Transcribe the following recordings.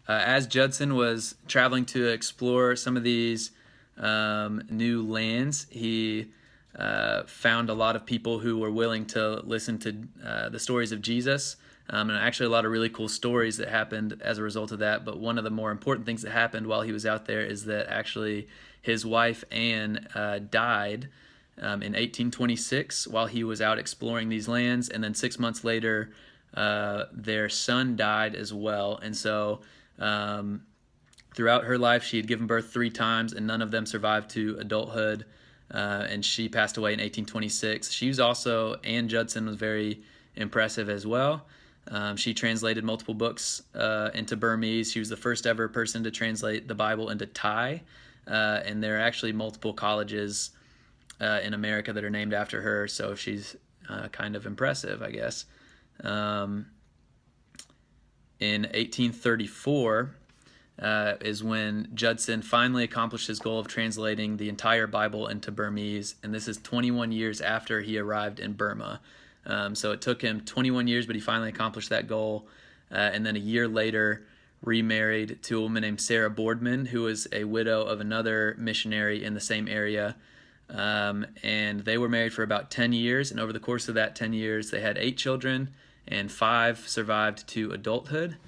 as Judson was traveling to explore some of these new lands, he found a lot of people who were willing to listen to the stories of Jesus. And actually, a lot of really cool stories that happened as a result of that. But one of the more important things that happened while he was out there is that actually his wife, Anne, died in 1826 while he was out exploring these lands. And then 6 months later, their son died as well. And so throughout her life, she had given birth 3 times, and none of them survived to adulthood. And she passed away in 1826. She was also, Anne Judson was very impressive as well. She translated multiple books into Burmese. She was the first ever person to translate the Bible into Thai. And there are actually multiple colleges in America that are named after her, so she's kind of impressive, I guess. In 1834 is when Judson finally accomplished his goal of translating the entire Bible into Burmese, and this is 21 years after he arrived in Burma. So it took him 21 years, but he finally accomplished that goal. And then a year later, remarried to a woman named Sarah Boardman, who was a widow of another missionary in the same area. And they were married for about 10 years. And over the course of that 10 years, they had 8 children, and 5 survived to adulthood.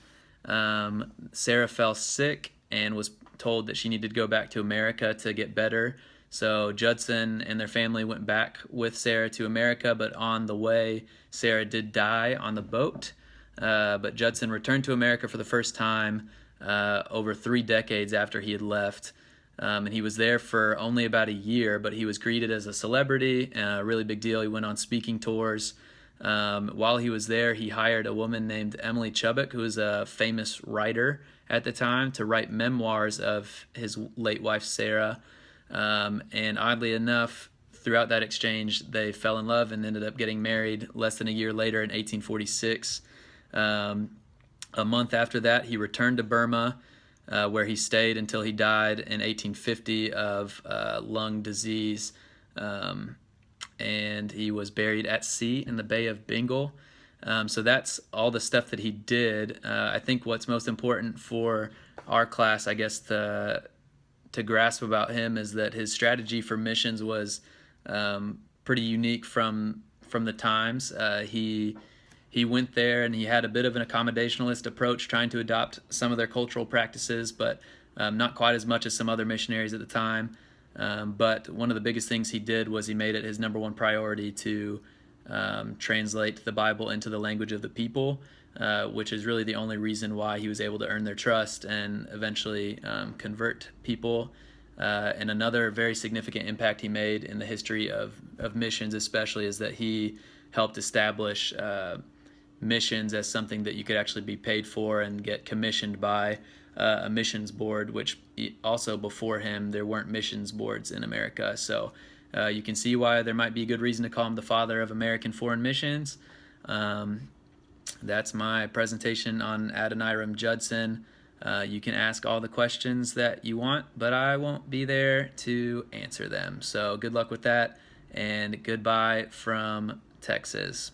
Sarah fell sick and was told that she needed to go back to America to get better. So Judson and their family went back with Sarah to America, but on the way, Sarah did die on the boat. But Judson returned to America for the first time over 3 decades after he had left. And he was there for only about a year, but he was greeted as a celebrity, a really big deal. He went on speaking tours. While he was there, he hired a woman named Emily Chubbuck, who was a famous writer at the time, to write memoirs of his late wife, Sarah. And oddly enough, throughout that exchange, they fell in love and ended up getting married less than a year later in 1846. A month after that, he returned to Burma, where he stayed until he died in 1850 of lung disease. And he was buried at sea in the Bay of Bengal. So that's all the stuff that he did. I think what's most important for our class, I guess, to grasp about him is that his strategy for missions was pretty unique from the times. He went there and he had a bit of an accommodationalist approach, trying to adopt some of their cultural practices, but not quite as much as some other missionaries at the time. But one of the biggest things he did was he made it his number one priority to translate the Bible into the language of the people, which is really the only reason why he was able to earn their trust and eventually convert people. And another very significant impact he made in the history of missions especially is that he helped establish missions as something that you could actually be paid for and get commissioned by a missions board, which also before him there weren't missions boards in America. So you can see why there might be a good reason to call him the father of American foreign missions. That's my presentation on Adoniram Judson. You can ask all the questions that you want, but I won't be there to answer them. So good luck with that, and goodbye from Texas.